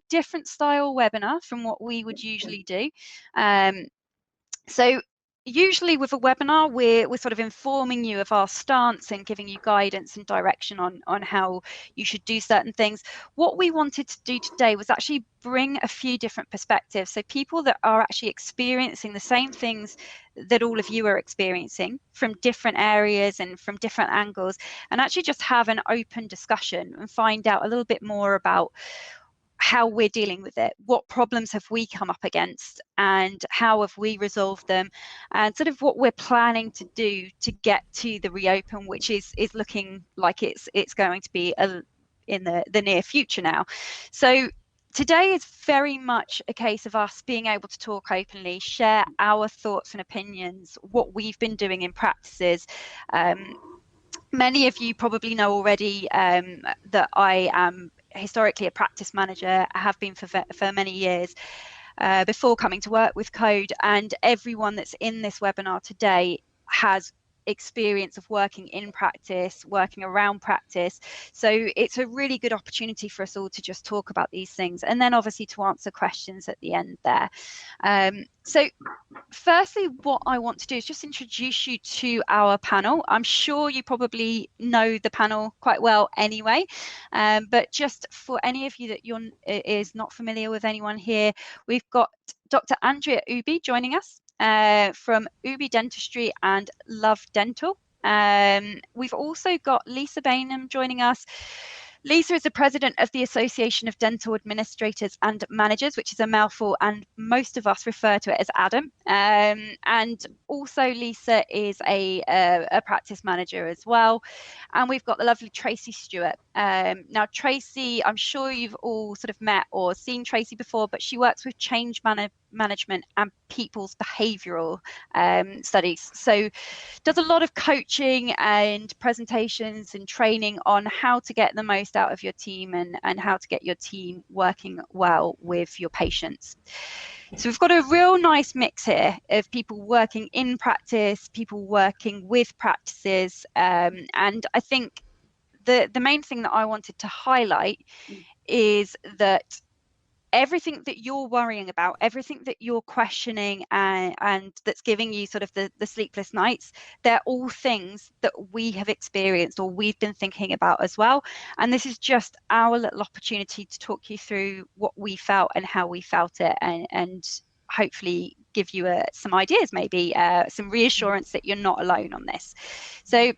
different style webinar from what we would usually do. So usually with a webinar, we're sort of informing you of our stance and giving you guidance and direction on how you should do certain things. What we wanted to do today was actually bring a few different perspectives. So people that are actually experiencing the same things that all of you are experiencing from different areas and from different angles, and actually just have an open discussion and find out a little bit more about how we're dealing with it, what problems have we come up against, and how have we resolved them, and sort of what we're planning to do to get to the reopen, which is looking like it's going to be in the near future now. So today is very much a case of us being able to talk openly, share our thoughts and opinions, what we've been doing in practices. Many of you probably know already that I am historically a practice manager. I have been for many years before coming to work with Code, and everyone that's in this webinar today has experience of working in practice, working around practice. So it's a really good opportunity for us all to just talk about these things, and then obviously to answer questions at the end there. So firstly, what I want to do is just introduce you to our panel. I'm sure you probably know the panel quite well anyway, but just for any of you that is not familiar with anyone here, we've got Dr. Andrea Ubhi joining us from Ubhi Dentistry and Love Dental. We've also got Lisa Bainham joining us. Lisa is the president of the Association of Dental Administrators and Managers, which is a mouthful, and most of us refer to it as Adam. And also Lisa is a practice manager as well. And we've got the lovely Tracy Stuart. Now, Tracy, I'm sure you've all sort of met or seen Tracy before, but she works with change management and people's behavioural studies. So does a lot of coaching and presentations and training on how to get the most out of your team and how to get your team working well with your patients. So we've got a real nice mix here of people working in practice, people working with practices, and I think the main thing that I wanted to highlight is that everything that you're worrying about, everything that you're questioning and that's giving you sort of the sleepless nights, they're all things that we have experienced or we've been thinking about as well. And this is just our little opportunity to talk you through what we felt and how we felt it, and hopefully give you some ideas, maybe some reassurance that you're not alone on this. So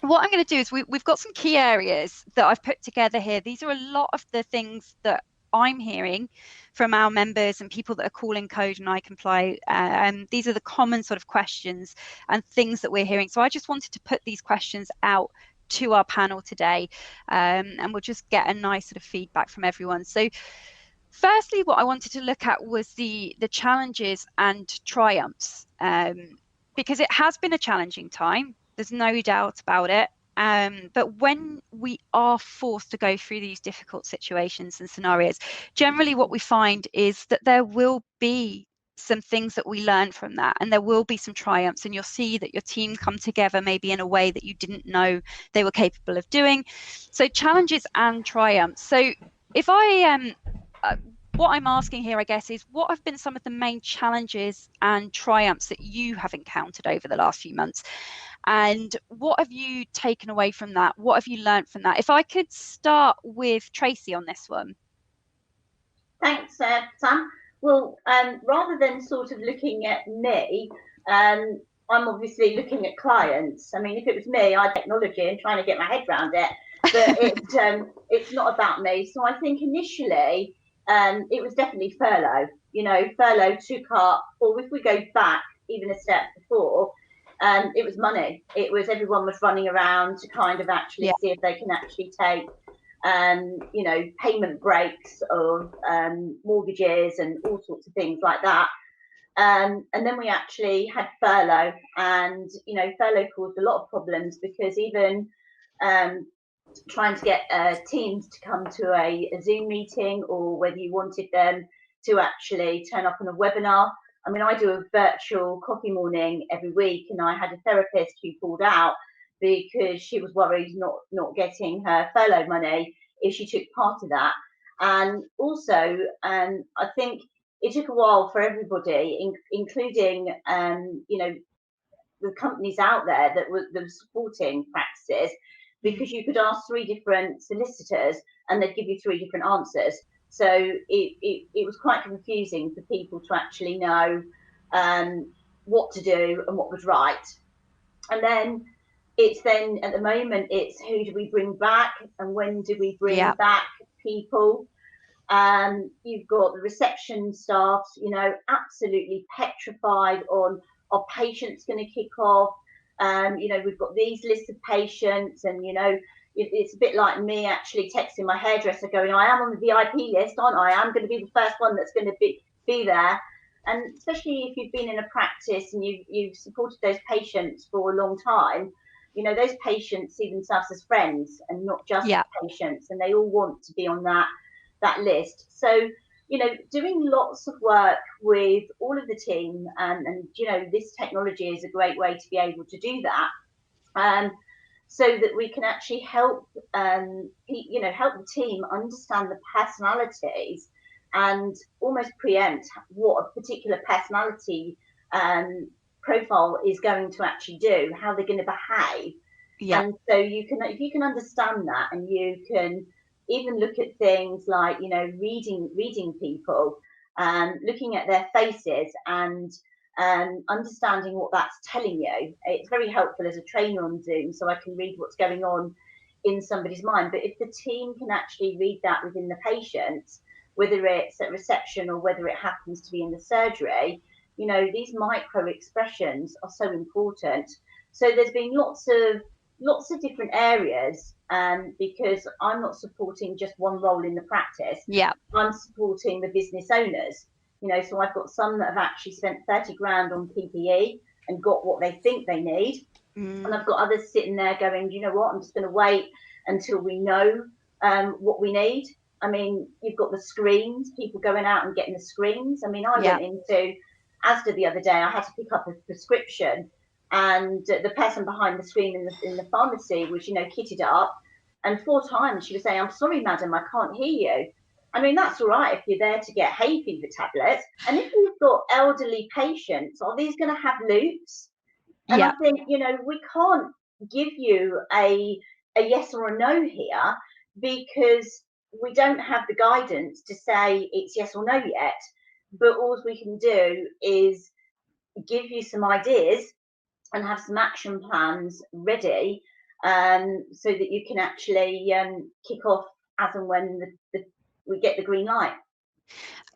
what I'm going to do is we've got some key areas that I've put together here. These are a lot of the things that I'm hearing from our members and people that are calling Code and I Comply. These are the common sort of questions and things that we're hearing. So I just wanted to put these questions out to our panel today, and we'll just get a nice sort of feedback from everyone. So firstly, what I wanted to look at was the challenges and triumphs, because it has been a challenging time. There's no doubt about it. But when we are forced to go through these difficult situations and scenarios, generally what we find is that there will be some things that we learn from that, and there will be some triumphs, and you'll see that your team come together maybe in a way that you didn't know they were capable of doing. So challenges and triumphs. So if what I'm asking here, I guess, is what have been some of the main challenges and triumphs that you have encountered over the last few months? And what have you taken away from that? What have you learned from that? If I could start with Tracy on this one. Thanks, Sam. Well, rather than sort of looking at me, I'm obviously looking at clients. I mean, if it was me, I'd technology and trying to get my head around it, but it's not about me. So I think initially it was definitely furlough. You know, furlough took up, or if we go back even a step before, it was money. It was everyone was running around to kind of actually see if they can actually take, you know, payment breaks of mortgages and all sorts of things like that. And then we actually had furlough, and you know, furlough caused a lot of problems because even trying to get teams to come to a Zoom meeting, or whether you wanted them to actually turn up on a webinar. I mean, I do a virtual coffee morning every week, and I had a therapist who pulled out because she was worried not getting her furlough money if she took part of that. And also, I think it took a while for everybody, including the companies out there that were supporting practices, because you could ask 3 different solicitors and they'd give you 3 different answers. So it was quite confusing for people to actually know what to do and what was right. And then at the moment it's who do we bring back and when do we bring back people. You've got the reception staff, absolutely petrified on, are patients going to kick off? We've got these lists of patients, and it's a bit like me actually texting my hairdresser going, I am on the VIP list, aren't I? I'm going to be the first one that's going to be there. And especially if you've been in a practice and you've supported those patients for a long time, those patients see themselves as friends and not just patients, and they all want to be on that list. So, doing lots of work with all of the team, and this technology is a great way to be able to do that, so that we can actually help the team understand the personalities and almost preempt what a particular personality profile is going to actually do, how they're going to behave. And so if you can understand that, and you can even look at things like reading people, looking at their faces, and understanding what that's telling you. It's very helpful as a trainer on Zoom, so I can read what's going on in somebody's mind. But if the team can actually read that within the patient, whether it's at reception or whether it happens to be in the surgery, these micro expressions are so important. So there's been lots of different areas, because I'm not supporting just one role in the practice. I'm supporting the business owners. So I've got some that have actually spent 30 grand on PPE and got what they think they need. And I've got others sitting there going, you know what, I'm just going to wait until we know what we need. I mean, you've got the screens, people going out and getting the screens. I mean, I went into Asda the other day, I had to pick up a prescription, and the person behind the screen in the pharmacy was, kitted up, and 4 times she was saying, I'm sorry, madam, I can't hear you. I mean, that's all right if you're there to get hay fever tablets. And if you've got elderly patients, are these going to have loops? And I think, we can't give you a yes or a no here, because we don't have the guidance to say it's yes or no yet. But all we can do is give you some ideas and have some action plans ready, so that you can actually kick off as and when we get the green light.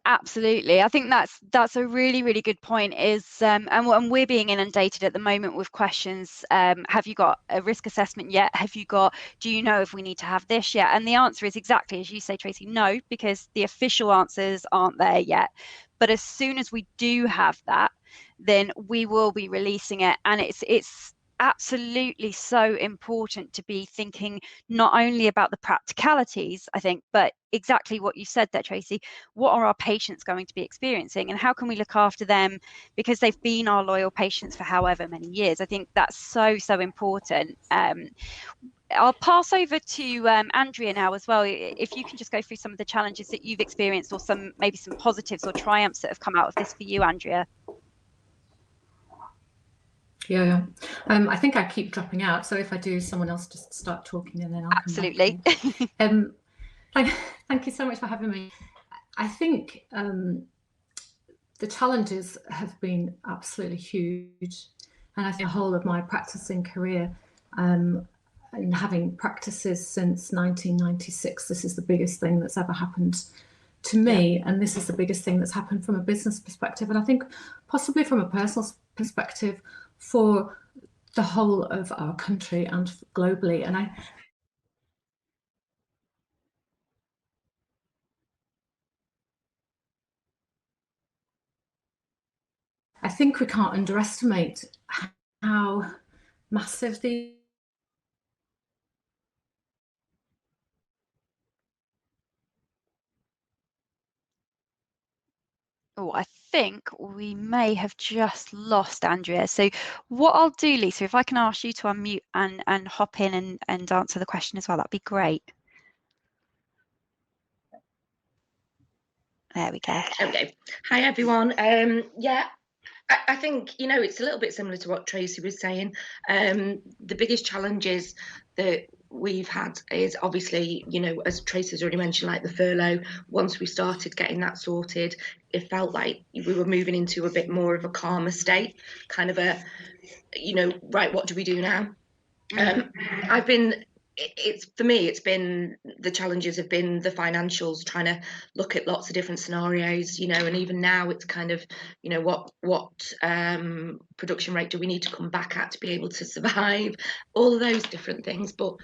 Absolutely. I think that's a really, really good point. And we're being inundated at the moment with questions. Have you got a risk assessment yet? Do you know if we need to have this yet? And the answer is exactly as you say, Tracy, no, because the official answers aren't there yet. But as soon as we do have that, then we will be releasing it. And it's absolutely so important to be thinking not only about the practicalities, I think, but exactly what you said there, Tracy. What are our patients going to be experiencing, and how can we look after them because they've been our loyal patients for however many years? I think that's so important. I'll pass over to Andrea now as well. If you can just go through some of the challenges that you've experienced, or maybe some positives or triumphs that have come out of this for you, Andrea. Yeah. I think I keep dropping out, so if I do, someone else just start talking and then I'll absolutely come back. Thank you so much for having me. I think the challenges have been absolutely huge, and I think the whole of my practicing career, and having practices since 1996, this is the biggest thing that's ever happened to me, and this is the biggest thing that's happened from a business perspective, and I think possibly from a personal perspective for the whole of our country and globally. And I think we can't underestimate how massive the Oh, I think we may have just lost Andrea. So what I'll do, Lisa, if I can ask you to unmute and hop in and answer the question as well, that'd be great. There we go. Okay. Hi, everyone. Yeah, I think, you know, it's a little bit similar to what Tracy was saying. The biggest challenges that we've had is obviously, you know, as Tracy's already mentioned, like the furlough. Once we started getting that sorted, it felt like we were moving into a bit more of a calmer state, kind of a, you know, right, what do we do now? I've been, it's for me, it's been, the challenges have been the financials, trying to look at lots of different scenarios, you know, and even now it's kind of, you know, what production rate do we need to come back at to be able to survive, all of those different things. But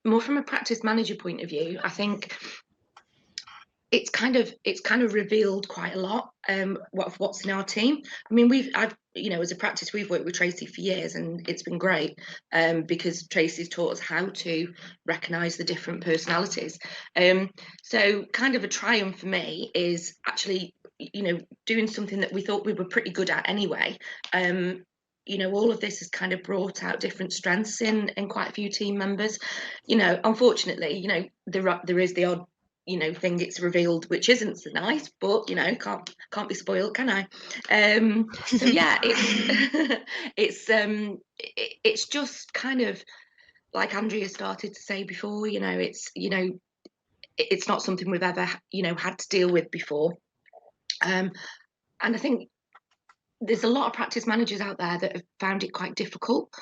more from a practice manager point of view, I think it's kind of revealed quite a lot what's in our team. I mean, I've you know, as a practice, we've worked with Tracy for years, and it's been great because Tracy's taught us how to recognise the different personalities. So kind of a triumph for me is actually, you know, doing something that we thought we were pretty good at anyway. You know, all of this has kind of brought out different strengths in quite a few team members. You know, unfortunately, you know, there is the odd, you know, thing it's revealed which isn't so nice, but you know, can't be spoiled, can I? So yeah, it's just kind of like Andrea started to say before, you know, it's not something we've ever, you know, had to deal with before, and I think there's a lot of practice managers out there that have found it quite difficult,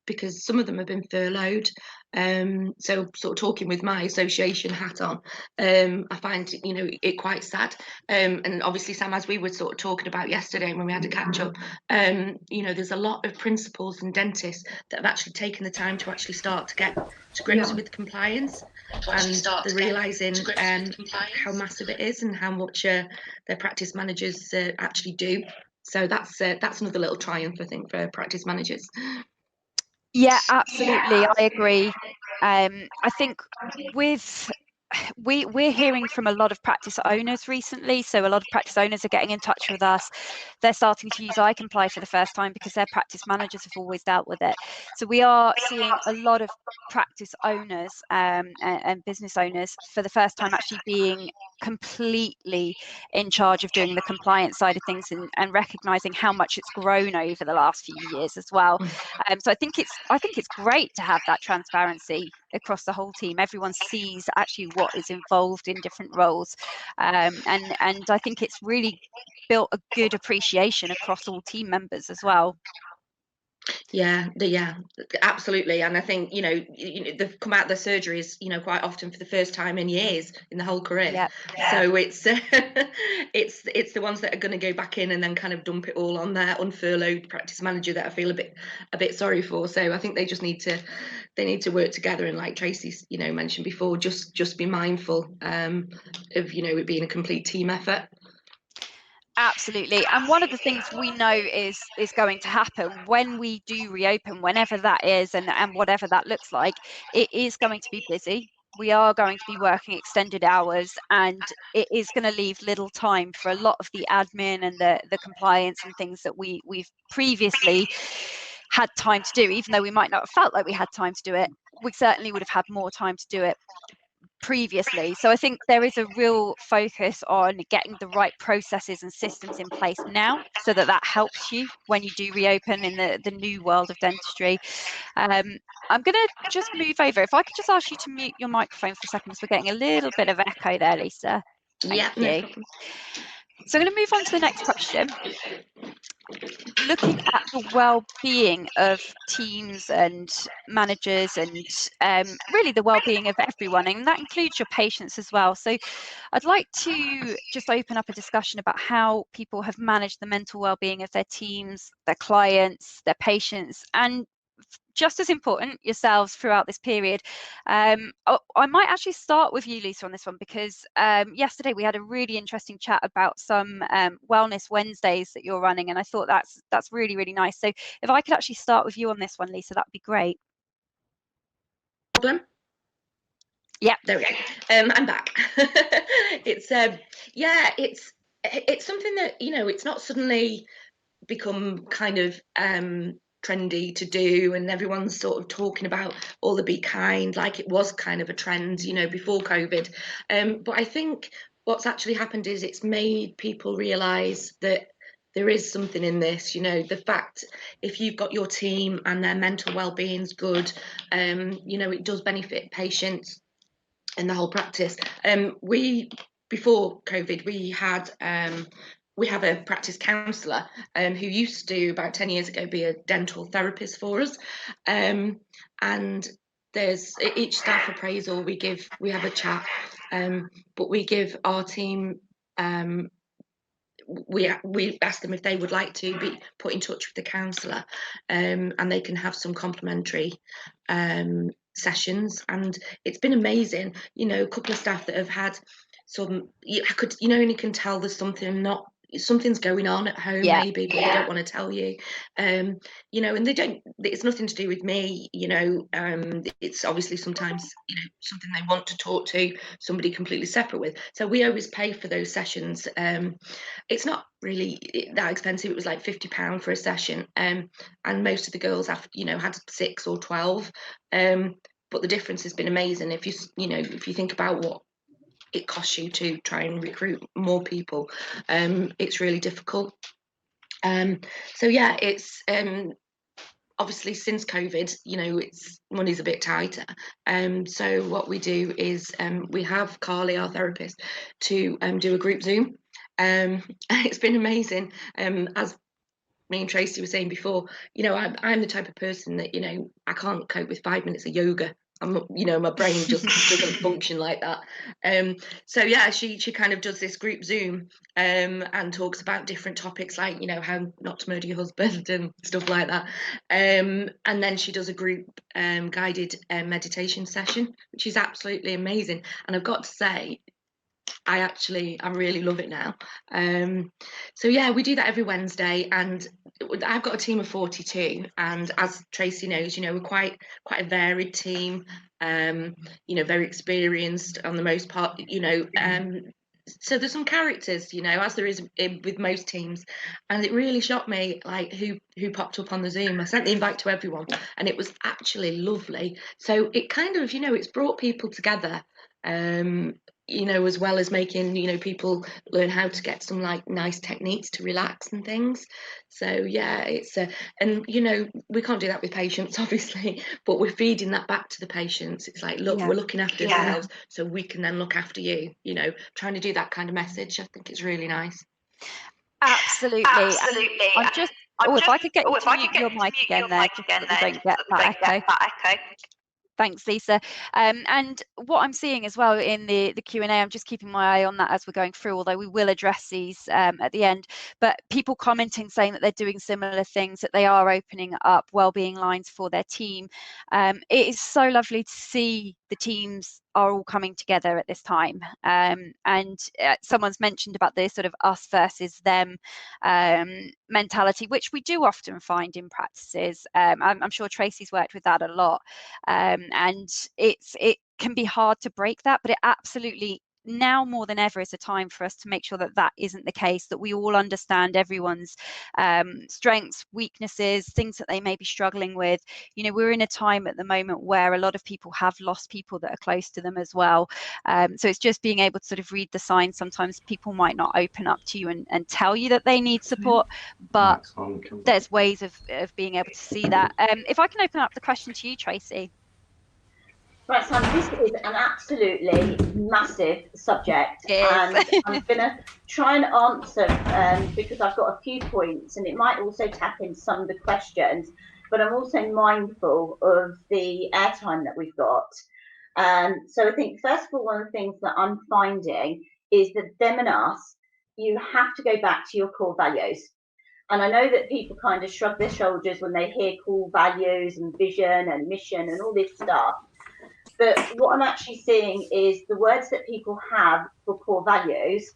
because some of them have been furloughed. So sort of talking with my association hat on, I find, you know, it quite sad. And obviously, Sam, as we were sort of talking about yesterday when we had a catch up, you know, there's a lot of principals and dentists that have actually taken the time to actually start to get to grips with compliance, and they're realising how massive it is and how much their practice managers actually do. So that's another little triumph, I think, for practice managers. Yeah, absolutely. I agree. I think we're hearing from a lot of practice owners recently. So a lot of practice owners are getting in touch with us. They're starting to use iComply for the first time because their practice managers have always dealt with it. So we are seeing a lot of practice owners and business owners for the first time actually being completely in charge of doing the compliance side of things, and recognizing how much it's grown over the last few years as well. So I think it's great to have that transparency across the whole team. Everyone sees actually what is involved in different roles, and I think it's really built a good appreciation across all team members as well. Yeah, absolutely. And I think, you know, they've come out of their surgeries, you know, quite often for the first time in years in the whole career. Yep. So it's it's the ones that are going to go back in and then kind of dump it all on their unfurloughed practice manager that I feel a bit sorry for. So I think they just need to work together, and like Tracy's, you know, mentioned before, just be mindful of, you know, it being a complete team effort. Absolutely. And one of the things we know is going to happen when we do reopen, whenever that is, and whatever that looks like, it is going to be busy. We are going to be working extended hours, and it is going to leave little time for a lot of the admin and the compliance and things that we've previously had time to do. Even though we might not have felt like we had time to do it, we certainly would have had more time to do it previously. So I think there is a real focus on getting the right processes and systems in place now, so that helps you when you do reopen in the new world of dentistry. I'm going to just move over. If I could just ask you to mute your microphone for a second, because we're getting a little bit of echo there, Lisa. Thank you. So I'm going to move on to the next question. Looking at the well-being of teams and managers, and really the well-being of everyone, and that includes your patients as well. So I'd like to just open up a discussion about how people have managed the mental well-being of their teams, their clients, their patients, and just as important, yourselves throughout this period. I might actually start with you, Lisa, on this one, because yesterday we had a really interesting chat about some Wellness Wednesdays that you're running, and I thought that's really, really nice. So if I could actually start with you on this one, Lisa, that would be great. Problem? Yeah, there we go. I'm back. It's yeah, it's something that, you know, it's not suddenly become kind of trendy to do, and everyone's sort of talking about all the be kind, like it was kind of a trend, you know, before COVID. But I think what's actually happened is it's made people realise that there is something in this, you know, the fact if you've got your team and their mental well-being's good, you know, it does benefit patients and the whole practice. Before COVID, we have a practice counsellor who used to, about 10 years ago, be a dental therapist for us. And there's each staff appraisal, we have a chat, but we give our team, we ask them if they would like to be put in touch with the counsellor, and they can have some complimentary sessions. And it's been amazing, you know, a couple of staff that have had some, you know, and you can tell there's something's going on at home, maybe, but they don't want to tell you, you know, and it's nothing to do with me, you know, it's obviously sometimes, you know, something they want to talk to somebody completely separate with. So we always pay for those sessions. It's not really that expensive. It was like £50 for a session, and most of the girls have, you know, had 6 or 12, but the difference has been amazing. If you think about what it costs you to try and recruit more people, it's really difficult. So yeah, it's obviously since COVID, you know, money's a bit tighter. So what we do is we have Carly, our therapist, to do a group Zoom. It's been amazing. As me and Tracy were saying before, you know, I'm the type of person that, you know, I can't cope with 5 minutes of yoga. You know, my brain just doesn't function like that. So yeah, she kind of does this group Zoom, and talks about different topics, like, you know, how not to murder your husband and stuff like that. And then she does a group guided meditation session, which is absolutely amazing. And I've got to say, I really love it now. So yeah, we do that every Wednesday, and I've got a team of 42, and as Tracy knows, you know, we're quite a varied team, you know, very experienced on the most part, you know, so there's some characters, you know, as there is with most teams. And it really shocked me, like, who popped up on the Zoom. I sent the invite to everyone, and it was actually lovely. So it kind of, you know, it's brought people together, you know, as well as making, you know, people learn how to get some like nice techniques to relax and things. So yeah, it's and you know, we can't do that with patients, obviously, but we're feeding that back to the patients. It's like, look, we're looking after ourselves, so we can then look after you, you know, trying to do that kind of message. I think it's really nice. Absolutely. I'm just, if I could get you to mute your mic again there, just so that we don't get that echo. Thanks, Lisa. And what I'm seeing as well in the Q&A, I'm just keeping my eye on that as we're going through, although we will address these at the end. But people commenting, saying that they're doing similar things, that they are opening up wellbeing lines for their team. It is so lovely to see the teams are all coming together at this time. And someone's mentioned about this sort of us versus them mentality, which we do often find in practices. I'm sure Tracy's worked with that a lot. And it can be hard to break that, but it absolutely, now more than ever, is a time for us to make sure that that isn't the case, that we all understand everyone's strengths, weaknesses, things that they may be struggling with. You know, we're in a time at the moment where a lot of people have lost people that are close to them as well. So it's just being able to sort of read the signs. Sometimes people might not open up to you and tell you that they need support, but there's ways of being able to see that. If I can open up the question to you, Tracy. Right, Sam, this is an absolutely massive subject, and I'm going to try and answer because I've got a few points, and it might also tap in some of the questions, but I'm also mindful of the airtime that we've got. So I think, first of all, one of the things that I'm finding is that them and us, you have to go back to your core values. And I know that people kind of shrug their shoulders when they hear core values and vision and mission and all this stuff. But what I'm actually seeing is the words that people have for core values,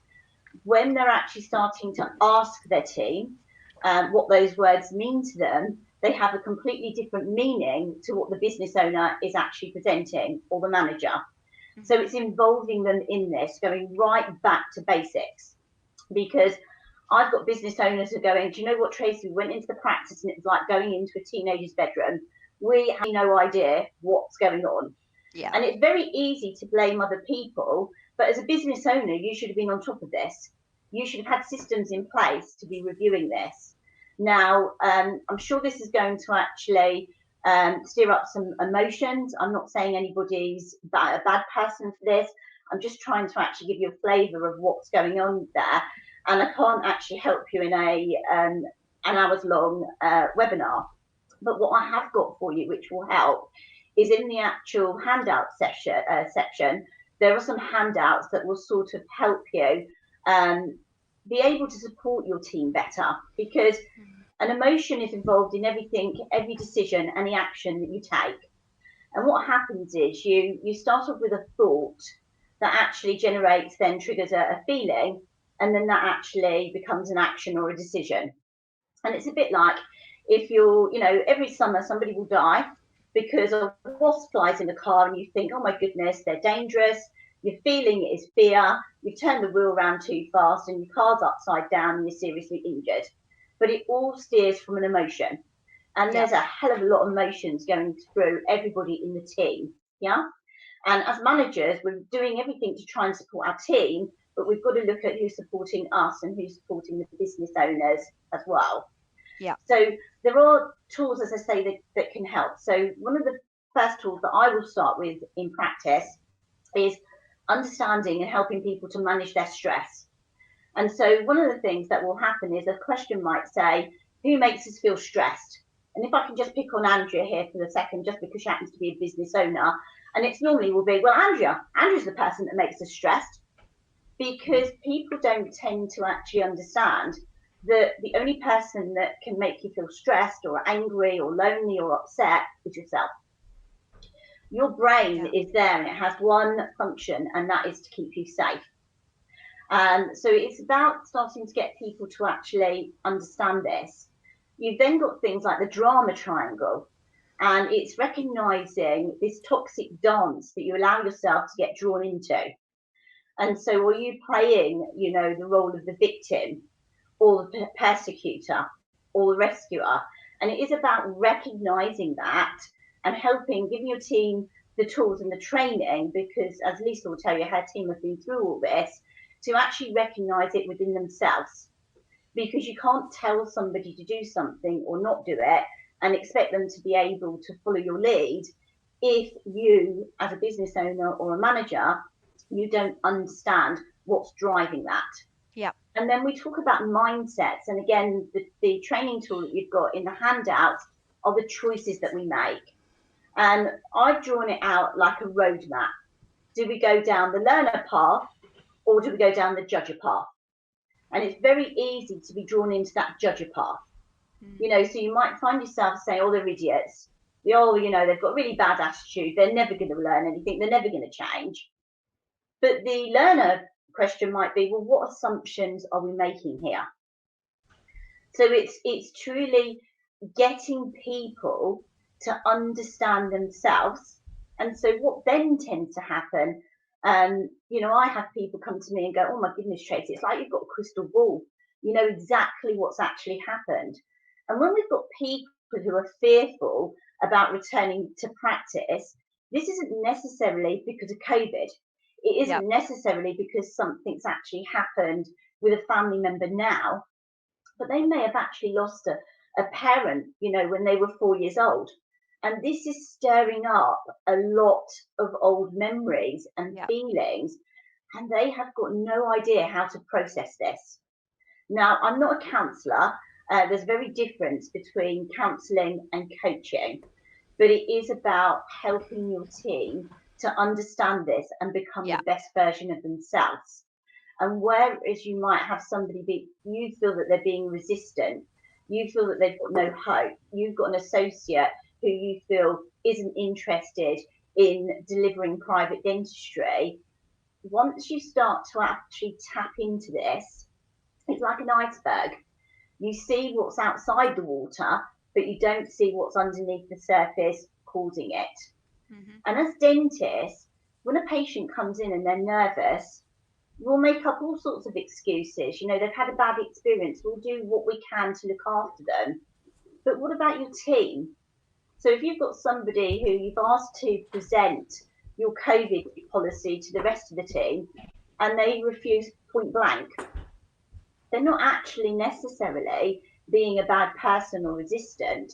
when they're actually starting to ask their team what those words mean to them, they have a completely different meaning to what the business owner is actually presenting, or the manager. So it's involving them in this, going right back to basics. Because I've got business owners who are going, do you know what, Tracy, we went into the practice and it was like going into a teenager's bedroom. We have no idea what's going on. Yeah. And it's very easy to blame other people But as a business owner, you should have been on top of this. You should have had systems in place to be reviewing this. Now, I'm sure this is going to actually stir up some emotions. I'm not saying anybody's a bad person for this. I'm just trying to actually give you a flavour of what's going on there. And I can't actually help you in an hours long webinar. But what I have got for you, which will help, is in the actual handout section, there are some handouts that will sort of help you be able to support your team better, because an emotion is involved in everything, every decision, any action that you take. And what happens is you start off with a thought that actually generates, then triggers a feeling, and then that actually becomes an action or a decision. And it's a bit like if you're, every summer somebody will die because a wasp flies in the car and you think, oh my goodness, they're dangerous. Your feeling is fear. You've turned the wheel around too fast and your car's upside down and you're seriously injured. But it all steers from an emotion. And there's a hell of a lot of emotions going through everybody in the team. Yeah. And as managers, we're doing everything to try and support our team, but we've got to look at who's supporting us and who's supporting the business owners as well. Yeah. So there are tools, as I say, that can help. So one of the first tools that I will start with in practice is understanding and helping people to manage their stress. And so one of the things that will happen is a question might say, who makes us feel stressed? And if I can just pick on Andrea here for a second, just because she happens to be a business owner, and it's normally will be, well, Andrea's the person that makes us stressed, because people don't tend to actually understand that the only person that can make you feel stressed or angry or lonely or upset is yourself. Your brain is there and it has one function, and that is to keep you safe. So it's about starting to get people to actually understand this. You've then got things like the drama triangle, and it's recognizing this toxic dance that you allow yourself to get drawn into. And so are you playing, the role of the victim or the persecutor or the rescuer? And it is about recognizing that and helping, giving your team the tools and the training, because as Lisa will tell you, her team have been through all this, to actually recognize it within themselves. Because you can't tell somebody to do something or not do it and expect them to be able to follow your lead if you, as a business owner or a manager, you don't understand what's driving that. Yeah. And then we talk about mindsets. And again, the training tool that you've got in the handouts are the choices that we make. And I've drawn it out like a roadmap. Do we go down the learner path or do we go down the judger path? And it's very easy to be drawn into that judger path. So you might find yourself saying, oh, they're idiots. They've got really bad attitude. They're never going to learn anything. They're never going to change. But the learner question might be, well, what assumptions are we making here? So it's truly getting people to understand themselves. And so what then tends to happen, I have people come to me and go, oh my goodness, Tracy, it's like you've got a crystal ball. You know exactly what's actually happened. And when we've got people who are fearful about returning to practice, this isn't necessarily because of COVID. It isn't necessarily because something's actually happened with a family member now, but they may have actually lost a parent, when they were 4 years old. And this is stirring up a lot of old memories and feelings, and they have got no idea how to process this. Now, I'm not a counsellor. There's a very difference between counselling and coaching, but it is about helping your team to understand this and become the best version of themselves. And whereas you might have somebody you feel that they're being resistant, you feel that they've got no hope, you've got an associate who you feel isn't interested in delivering private dentistry, once you start to actually tap into this, it's like an iceberg. You see what's outside the water, but you don't see what's underneath the surface causing it. And as dentists, when a patient comes in and they're nervous, we'll make up all sorts of excuses. They've had a bad experience. We'll do what we can to look after them. But what about your team? So if you've got somebody who you've asked to present your COVID policy to the rest of the team, and they refuse point blank, they're not actually necessarily being a bad person or resistant.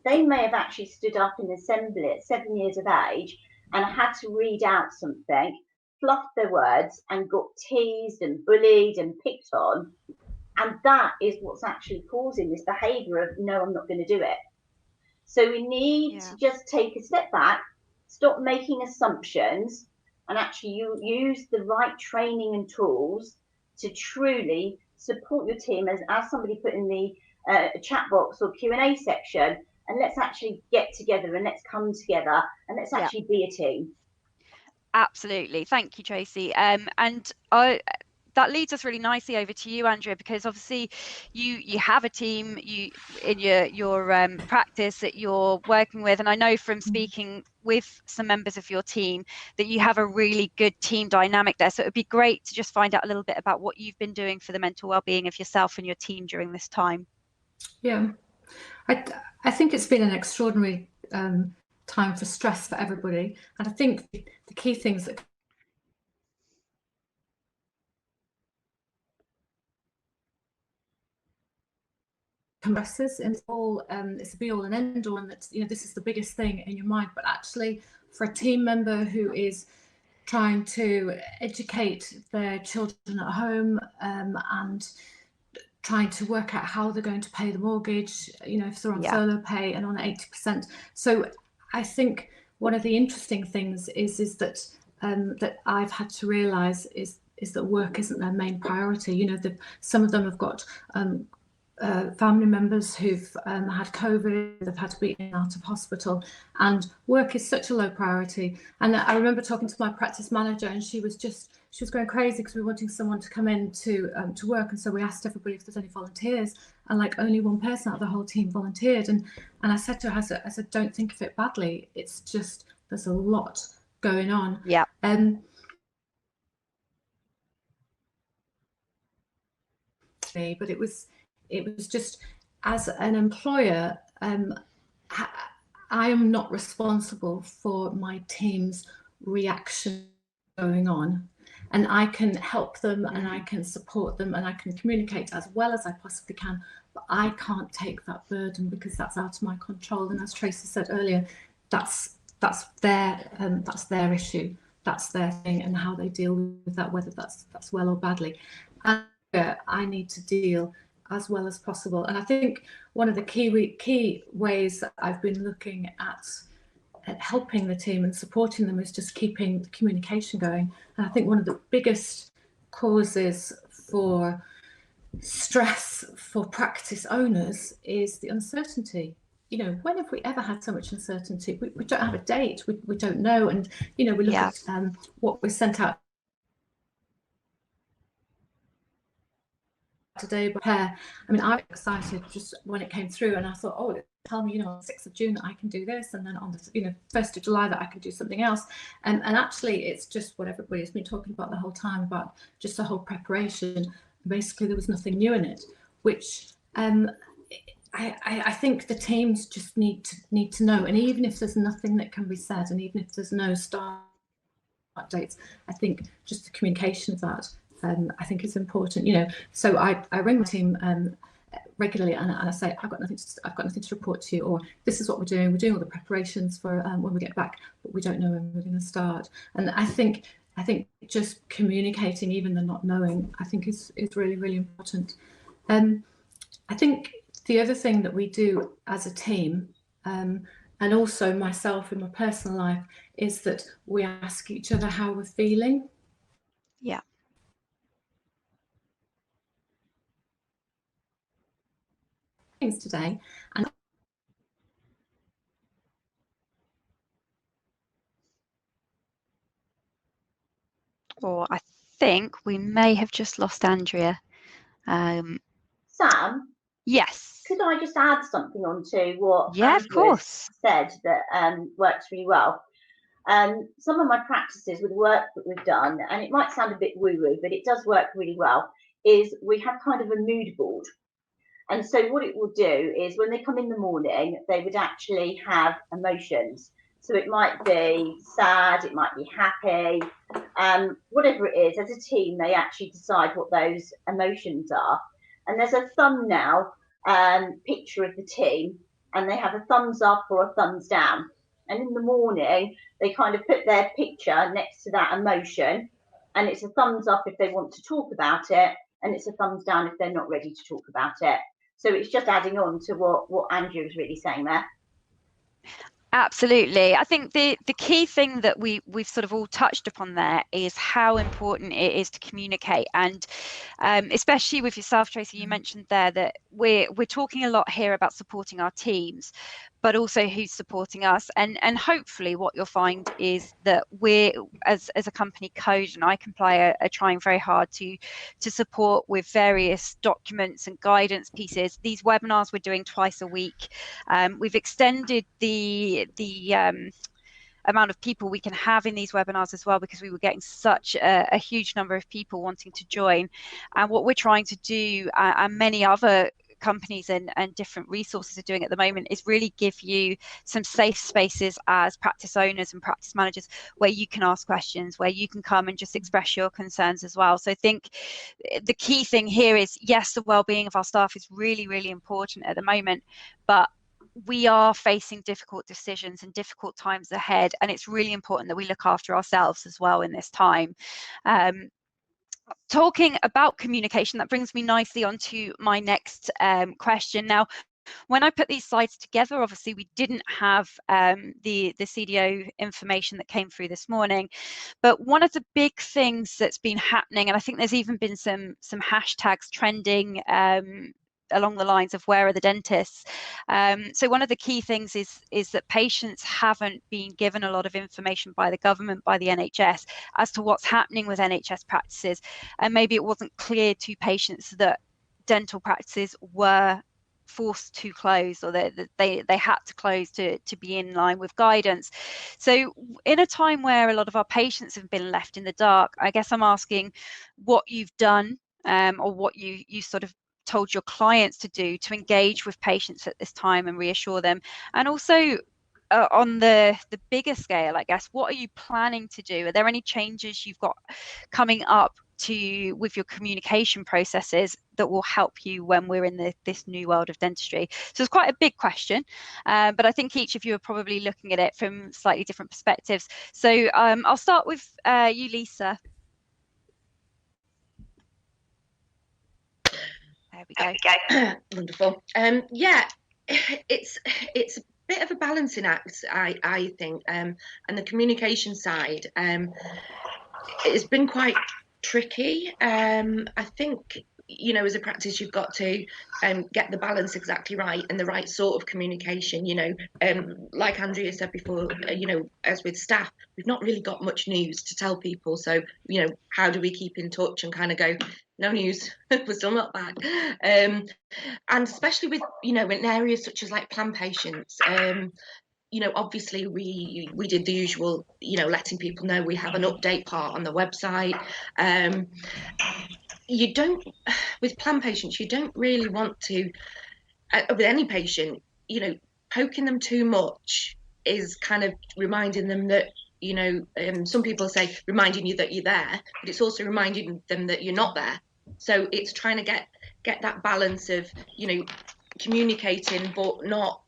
They may have actually stood up in assembly at 7 years of age and had to read out something, fluffed their words and got teased and bullied and picked on. And that is what's actually causing this behaviour of, no, I'm not going to do it. So we need to just take a step back, stop making assumptions, and actually use the right training and tools to truly support your team, as somebody put in the chat box or Q&A section, and let's actually get together and let's come together and let's actually be a team. Absolutely. Thank you, Tracy. And that leads us really nicely over to you, Andrea, because obviously you have a team in your practice that you're working with, and I know from speaking with some members of your team that you have a really good team dynamic there. So it would be great to just find out a little bit about what you've been doing for the mental well-being of yourself and your team during this time. Yeah, I think it's been an extraordinary time for stress for everybody, and I think the key things that compresses and it's a be all and end all, and that's, you know, this is the biggest thing in your mind. But actually, for a team member who is trying to educate their children at home and trying to work out how they're going to pay the mortgage, you know, if they're on furlough pay and on 80%. So I think one of the interesting things is that that I've had to realise is that work isn't their main priority. You know, some of them have got family members who've had COVID, they've had to be in and out of hospital, and work is such a low priority. And I remember talking to my practice manager, and she was going crazy because we were wanting someone to come in to work, and so we asked everybody if there's any volunteers, and like only one person out of the whole team volunteered. And I said to her, I said, don't think of it badly. It's just there's a lot going on. Yeah. But it was just, as an employer, I am not responsible for my team's reaction going on, and I can help them and I can support them and I can communicate as well as I possibly can, but I can't take that burden because that's out of my control. And as Tracy said earlier, that's their issue, that's their thing, and how they deal with that, whether that's well or badly. And I need to deal as well as possible. And I think one of the key ways that I've been looking at helping the team and supporting them is just keeping the communication going. And I think one of the biggest causes for stress for practice owners is the uncertainty. You know, when have we ever had so much uncertainty? We don't have a date, we don't know. And, you know, we look at what was sent out today, but I mean, I was excited just when it came through, and I thought, oh, tell me, you know, on the 6th of June that I can do this, and then on the 1st of July that I can do something else. And actually, it's just what everybody's been talking about the whole time, about just the whole preparation. Basically, there was nothing new in it, which I think the teams just need to know. And even if there's nothing that can be said, and even if there's no start dates, I think just the communication of that, I think is important. You know, so I ring my team regularly, and I say, I've got nothing to report to you, or this is what we're doing all the preparations for when we get back, but we don't know when we're going to start. And I think just communicating, even the not knowing, I think is really important. I think the other thing that we do as a team, and also myself in my personal life, is that we ask each other how we're feeling. Yeah. Things today, and I think we may have just lost Andrea. Sam? Yes. Could I just add something on to what Andrea of course said that works really well? Some of my practices with work that we've done, and it might sound a bit woo-woo, but it does work really well, is we have kind of a mood board. And so what it will do is when they come in the morning, they would actually have emotions. So it might be sad, it might be happy, whatever it is. As a team, they actually decide what those emotions are. And there's a thumbnail picture of the team, and they have a thumbs up or a thumbs down. And in the morning, they kind of put their picture next to that emotion, and it's a thumbs up if they want to talk about it, and it's a thumbs down if they're not ready to talk about it. So it's just adding on to what Andrea was really saying there. Absolutely. I think the key thing that we've sort of all touched upon there is how important it is to communicate, and especially with yourself, Tracy, you mentioned there that we're talking a lot here about supporting our teams, but also who's supporting us, and hopefully what you'll find is that we're as a company, Code and iComply are trying very hard to support with various documents and guidance pieces. These webinars we're doing twice a week. We've extended the amount of people we can have in these webinars as well, because we were getting such a huge number of people wanting to join. And what we're trying to do, and many other companies and different resources are doing at the moment, is really give you some safe spaces as practice owners and practice managers where you can ask questions, where you can come and just express your concerns as well. So I think the key thing here is, yes, the well-being of our staff is really, really important at the moment, but we are facing difficult decisions and difficult times ahead, and it's really important that we look after ourselves as well in this time. Talking about communication, that brings me nicely onto my next question. Now, when I put these slides together, obviously we didn't have the CDO information that came through this morning, but one of the big things that's been happening, and I think there's even been some hashtags trending along the lines of where are the dentists. So one of the key things is that patients haven't been given a lot of information by the government, by the NHS, as to what's happening with NHS practices, and maybe it wasn't clear to patients that dental practices were forced to close, or that they had to close to be in line with guidance. So in a time where a lot of our patients have been left in the dark, I guess I'm asking what you've done, or what you sort of told your clients to do to engage with patients at this time and reassure them. And also on the bigger scale, I guess, what are you planning to do? Are there any changes you've got coming up with your communication processes that will help you when we're in this new world of dentistry? So it's quite a big question, but I think each of you are probably looking at it from slightly different perspectives. So I'll start with you, Lisa. There we go. Wonderful. Yeah, it's a bit of a balancing act, I think, and the communication side, it's been quite tricky. I think, you know, as a practice, you've got to get the balance exactly right and the right sort of communication. You know, like Andrea said before, you know, as with staff, we've not really got much news to tell people. So, you know, how do we keep in touch and kind of go, no news, we're still not back. And especially with, you know, in areas such as like plan patients, you know, obviously we did the usual, you know, letting people know we have an update part on the website. You don't, with plan patients, you don't really want to, with any patient, you know, poking them too much is kind of reminding them that, you know, some people say reminding you that you're there, but it's also reminding them that you're not there. So it's trying to get that balance of, you know, communicating but not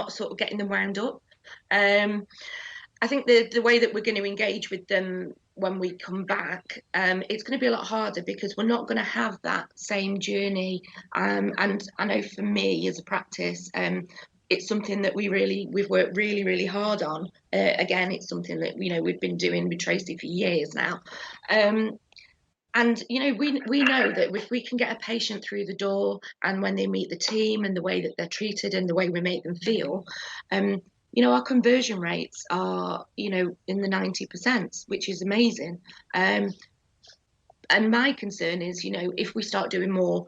sort of getting them wound up. I think the way that we're going to engage with them when we come back, it's going to be a lot harder because we're not going to have that same journey. And I know for me as a practice, it's something that we've worked really, really hard on. Again, it's something that, you know, we've been doing with Tracy for years now. And, you know, we know that if we can get a patient through the door and when they meet the team and the way that they're treated and the way we make them feel, you know, our conversion rates are, you know, in the 90%, which is amazing. And my concern is, you know, if we start doing more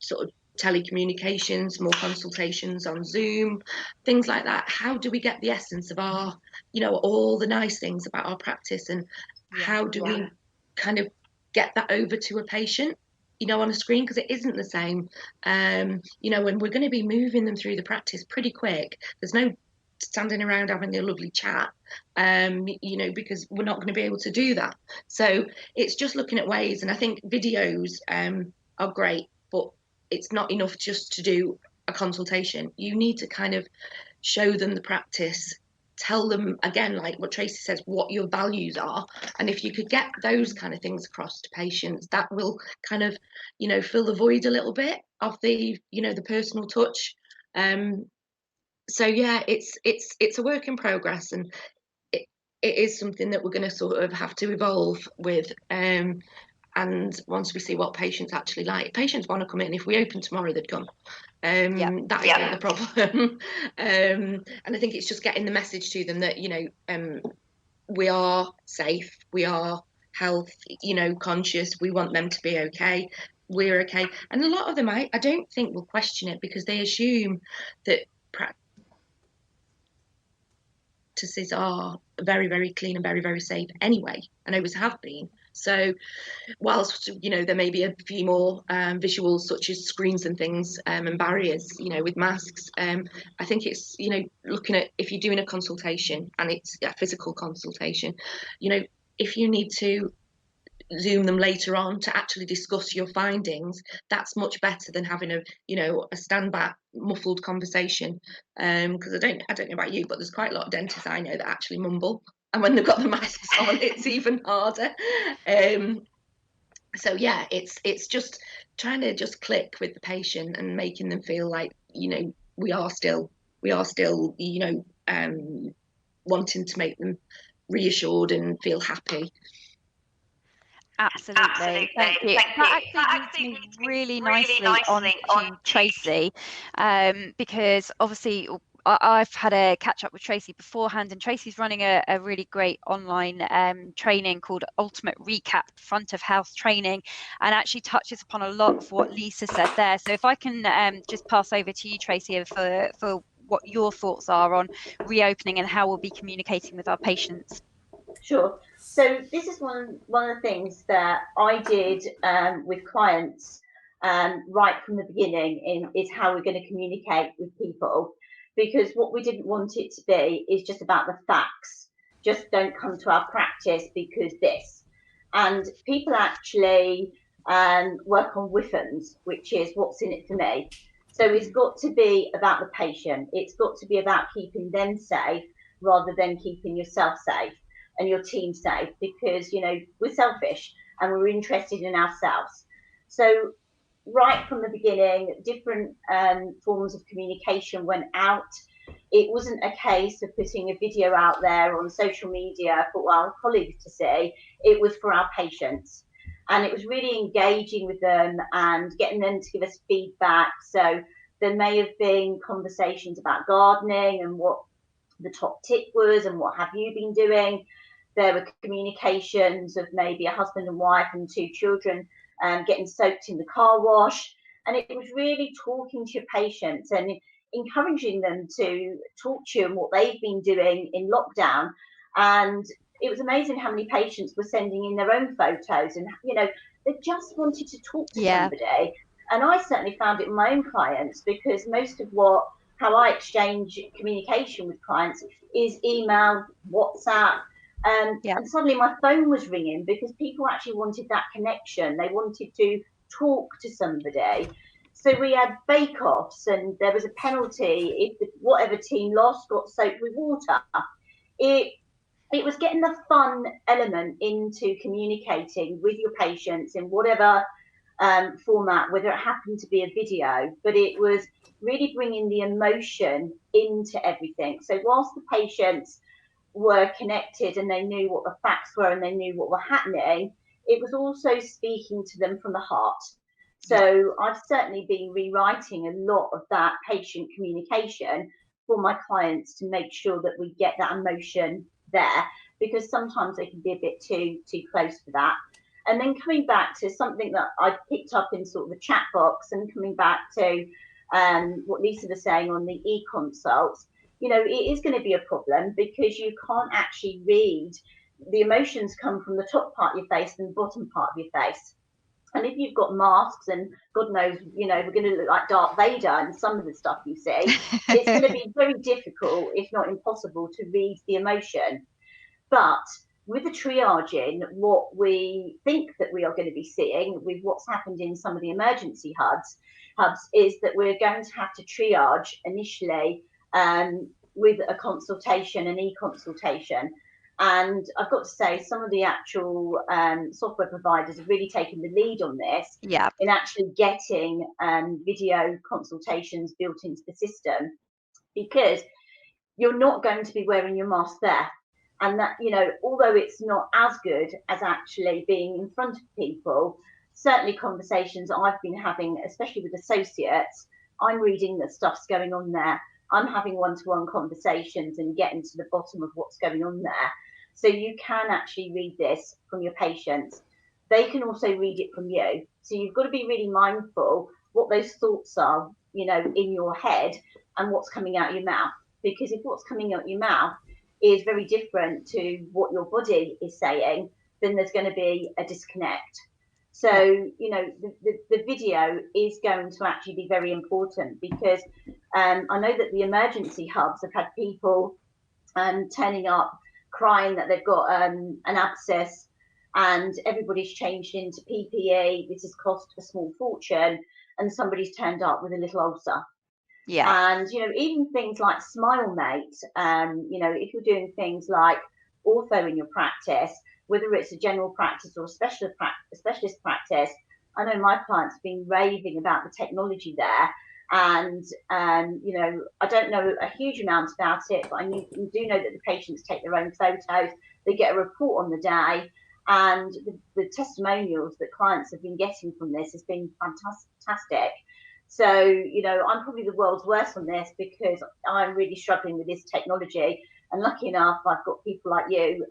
sort of telecommunications, more consultations on Zoom, things like that, how do we get the essence of our, you know, all the nice things about our practice, and how do we kind of get that over to a patient, you know, on a screen, because it isn't the same. You know, when we're going to be moving them through the practice pretty quick, there's no standing around having a lovely chat, you know, because we're not going to be able to do that. So it's just looking at ways, and I think videos are great, but it's not enough just to do a consultation. You need to kind of show them the practice, tell them, again, like what Tracy says, what your values are. And if you could get those kind of things across to patients, that will kind of, you know, fill the void a little bit of the, you know, the personal touch. So yeah, it's a work in progress, and it is something that we're going to sort of have to evolve with. And once we see what patients actually like, patients want to come in. If we open tomorrow, they'd come. That is not the problem. And I think it's just getting the message to them that, you know, we are safe, we are health, you know, conscious. We want them to be okay. We're okay. And a lot of them, I don't think will question it, because they assume that practices are very, very clean and very, very safe anyway, and always have been. So whilst, you know, there may be a few more visuals such as screens and things, and barriers, you know, with masks, I think it's, you know, looking at, if you're doing a consultation and it's a physical consultation, you know, if you need to Zoom them later on to actually discuss your findings, that's much better than having a, you know, a stand back muffled conversation. Because I don't know about you, but there's quite a lot of dentists I know that actually mumble, and when they've got the masks on, it's even harder. So yeah, it's just trying to just click with the patient and making them feel like, you know, we are still, you know, wanting to make them reassured and feel happy. Absolutely. Thank you. That actually leads me really nicely on to Tracy, because obviously I've had a catch up with Tracy beforehand, and Tracy's running a really great online training called Ultimate Recap Front of House Training, and actually touches upon a lot of what Lisa said there. So if I can just pass over to you, Tracy, for what your thoughts are on reopening and how we'll be communicating with our patients. Sure. So this is one of the things that I did with clients right from the beginning, is how we're going to communicate with people, because what we didn't want it to be is just about the facts. Just don't come to our practice because this. And people actually work on WIFMs, which is what's in it for me. So it's got to be about the patient. It's got to be about keeping them safe rather than keeping yourself safe and your team safe, because, you know, we're selfish and we're interested in ourselves. So right from the beginning, different forms of communication went out. It wasn't a case of putting a video out there on social media for our colleagues to see. It was for our patients. And it was really engaging with them and getting them to give us feedback. So there may have been conversations about gardening and what the top tip was and what have you been doing. There were communications of maybe a husband and wife and 2 children getting soaked in the car wash. And it was really talking to your patients and encouraging them to talk to you and what they've been doing in lockdown. And it was amazing how many patients were sending in their own photos, and, you know, they just wanted to talk to somebody. And I certainly found it in my own clients, because most of how I exchange communication with clients is email, WhatsApp. And suddenly my phone was ringing, because people actually wanted that connection. They wanted to talk to somebody. So we had bake-offs, and there was a penalty if whatever team lost got soaked with water. It was getting the fun element into communicating with your patients in whatever format, whether it happened to be a video, but it was really bringing the emotion into everything. So whilst the patients were connected and they knew what the facts were and they knew what were happening, it was also speaking to them from the heart. So I've certainly been rewriting a lot of that patient communication for my clients to make sure that we get that emotion there, because sometimes they can be a bit too close for that. And then coming back to something that I picked up in sort of the chat box, and coming back to what Lisa was saying on the e-consults, you know, it is going to be a problem, because you can't actually read. The emotions come from the top part of your face and the bottom part of your face. And if you've got masks and God knows, you know, we're going to look like Darth Vader and some of the stuff you see, it's going to be very difficult, if not impossible, to read the emotion. But with the triaging, what we think that we are going to be seeing with what's happened in some of the emergency hubs is that we're going to have to triage initially with a consultation, an e-consultation. And I've got to say, some of the actual software providers have really taken the lead on this in actually getting video consultations built into the system, because you're not going to be wearing your mask there. And that, you know, although it's not as good as actually being in front of people, certainly conversations I've been having, especially with associates, I'm reading that stuff's going on there. I'm having one-to-one conversations and getting to the bottom of what's going on there. So you can actually read this from your patients. They can also read it from you. So you've got to be really mindful what those thoughts are, you know, in your head and what's coming out of your mouth. Because if what's coming out of your mouth is very different to what your body is saying, then there's going to be a disconnect. So, you know, the video is going to actually be very important, because I know that the emergency hubs have had people turning up crying that they've got an abscess, and everybody's changed into PPE. This has cost a small fortune, and somebody's turned up with a little ulcer. And, you know, even things like SmileMate, you know, if you're doing things like ortho in your practice, whether it's a general practice or a specialist practice, I know my clients have been raving about the technology there. And, you know, I don't know a huge amount about it, but I do know that the patients take their own photos. They get a report on the day. And the testimonials that clients have been getting from this has been fantastic. So, you know, I'm probably the world's worst on this, because I'm really struggling with this technology. And lucky enough, I've got people like you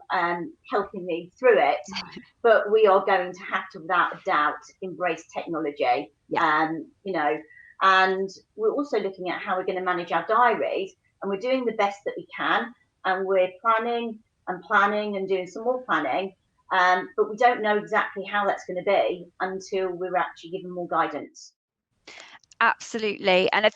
helping me through it. But we are going to have to, without a doubt, embrace technology. You know, and we're also looking at how we're going to manage our diaries. And we're doing the best that we can. And we're planning and doing some more planning. But we don't know exactly how that's going to be until we're actually given more guidance. Absolutely. And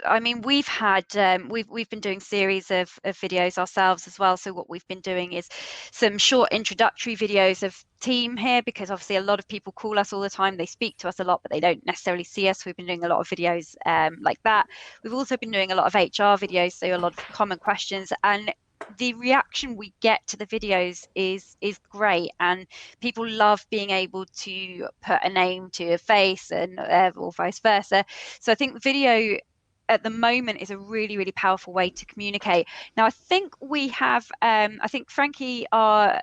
I mean, we've had we've been doing series of videos ourselves as well. So what we've been doing is some short introductory videos of team here, because obviously a lot of people call us all the time. They speak to us a lot, but they don't necessarily see us. We've been doing a lot of videos like that. We've also been doing a lot of HR videos, so a lot of common questions, and the reaction we get to the videos is great, and people love being able to put a name to a face, and or vice versa. So I think video at the moment is a really, really powerful way to communicate. Now, I think we have I think Frankie,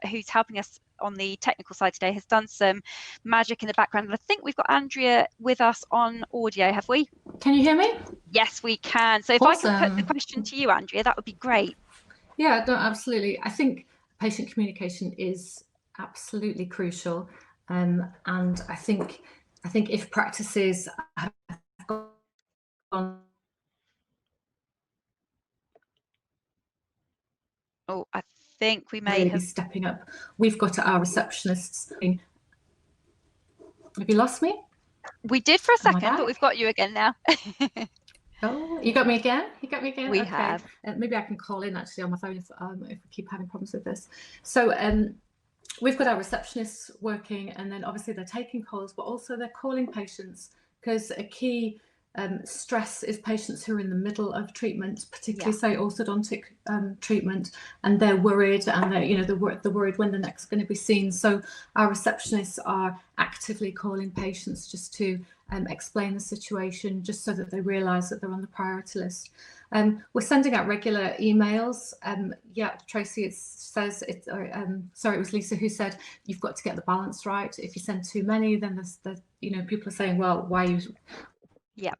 who's helping us on the technical side today, has done some magic in the background, and I think we've got Andrea with us on audio, have we? Can you hear me? Yes, we can. So if I can put the question to you, Andrea, that would be great. Yeah, no, absolutely. I think patient communication is absolutely crucial, and I think if practices have gone. Oh, I think we may have stepping up. We've got our receptionists. Have you lost me? We did for a second, but we've got you again now. Oh, you got me again? You got me again? We have. Maybe I can call in actually on my phone if we keep having problems with this. So we've got our receptionists working, and then obviously they're taking calls, but also they're calling patients, because a key stress is patients who are in the middle of treatment, particularly say orthodontic treatment, and they're worried, and they're worried when they're next going to be seen. So our receptionists are actively calling patients just to explain the situation, just so that they realise that they're on the priority list. We're sending out regular emails. Tracy, it was Lisa who said you've got to get the balance right. If you send too many, then there's people are saying, well, why you? Yeah.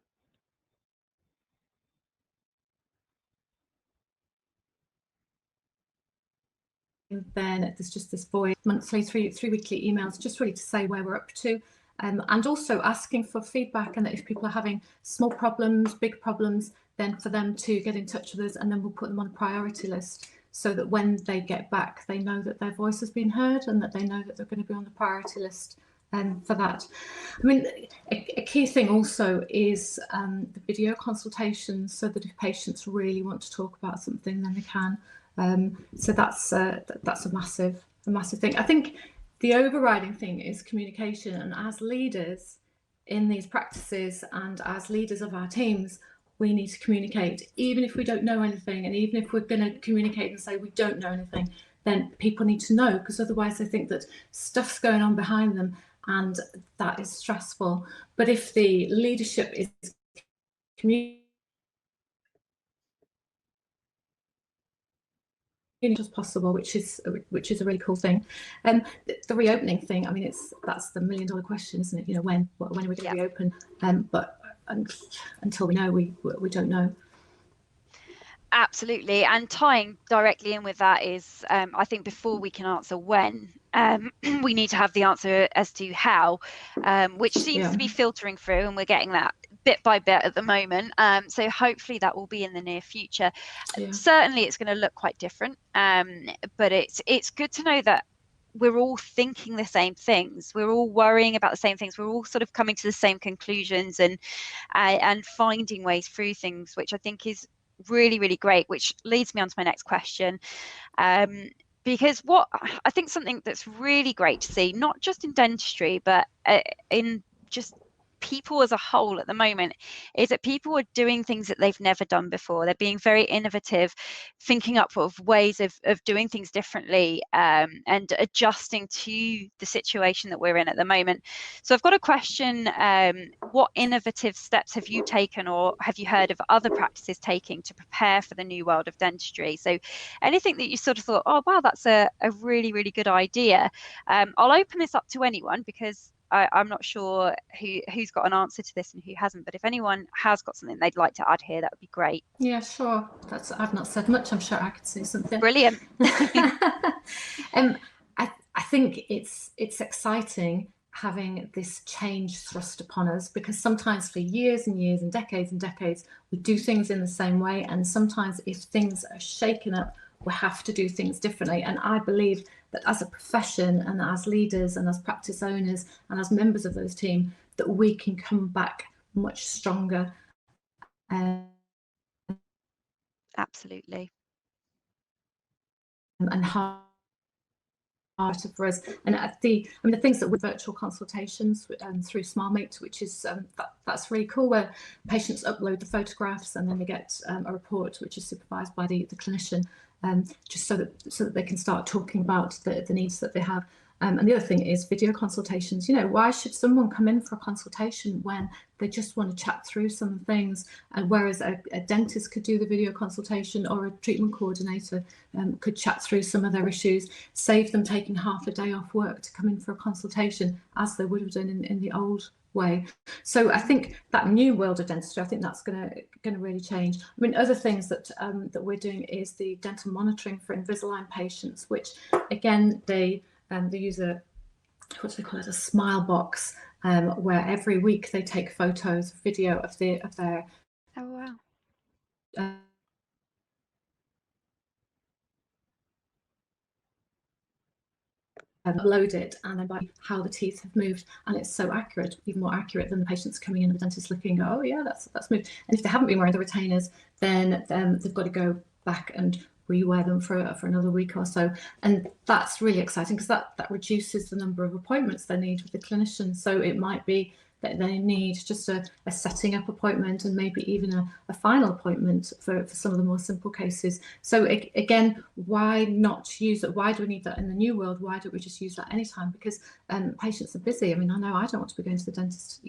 And then there's just this void monthly, three weekly emails, just really to say where we're up to. And also asking for feedback, and that if people are having small problems, big problems, then for them to get in touch with us, and then we'll put them on a priority list, so that when they get back, they know that their voice has been heard, and that they know that they're going to be on the priority list for that. I mean, a key thing also is the video consultations, so that if patients really want to talk about something, then they can. So that's a massive thing. I think the overriding thing is communication, and as leaders in these practices and as leaders of our teams, we need to communicate, even if we don't know anything, and even if we're going to communicate and say we don't know anything, then people need to know, because otherwise they think that stuff's going on behind them, and that is stressful. But if the leadership is communicating as possible, which is a really cool thing. The reopening thing, I mean, that's the $1 million question, isn't it? You know, when are we going to reopen? But until we know, we don't know. Absolutely, and tying directly in with that is, I think before we can answer when, we need to have the answer as to how, which seems to be filtering through, and we're getting that bit by bit at the moment. So hopefully that will be in the near future. Certainly it's going to look quite different, but it's good to know that we're all thinking the same things, we're all worrying about the same things, we're all sort of coming to the same conclusions and finding ways through things, which I think is really, really great, which leads me on to my next question. Because what I think something that's really great to see, not just in dentistry, but in just people as a whole at the moment, is that people are doing things that they've never done before. They're being very innovative, thinking up of ways of doing things differently, and adjusting to the situation that we're in at the moment. So I've got a question. What innovative steps have you taken, or have you heard of other practices taking to prepare for the new world of dentistry? So anything that you sort of thought, oh wow, that's a really, really good idea. I'll open this up to anyone, because I'm not sure who's got an answer to this and who hasn't, but if anyone has got something they'd like to add here, that would be great. Yeah, sure. I've not said much. I'm sure I could say something. Brilliant. I think it's exciting having this change thrust upon us, because sometimes for years and years and decades we do things in the same way, and sometimes if things are shaken up, we have to do things differently. And I believe that as a profession, and as leaders, and as practice owners, and as members of those teams, that we can come back much stronger. Absolutely. And harder for us. And the things that with virtual consultations through SmileMate, which is that's really cool, where patients upload the photographs and then they get a report which is supervised by the clinician, just so that they can start talking about the needs that they have. And the other thing is video consultations. You know, why should someone come in for a consultation when they just want to chat through some things? And whereas a dentist could do the video consultation, or a treatment coordinator could chat through some of their issues, save them taking half a day off work to come in for a consultation, as they would have done in the old way. So I think that new world of dentistry, I think that's going to really change. I mean, other things that we're doing is the dental monitoring for Invisalign patients, which again they use a smile box, where every week they take photos, video of their. Oh wow. Upload it, and then by how the teeth have moved, and it's so accurate, even more accurate than the patients coming in and the dentist looking and go, oh yeah, that's moved. And if they haven't been wearing the retainers, then they've got to go back and rewear them for another week or so. And that's really exciting, because that reduces the number of appointments they need with the clinician. So it might be that they need just a setting up appointment, and maybe even a final appointment for some of the more simple cases. So again, why not use it? Why do we need that in the new world? Why don't we just use that anytime? Because patients are busy. I mean, I know I don't want to be going to the dentist,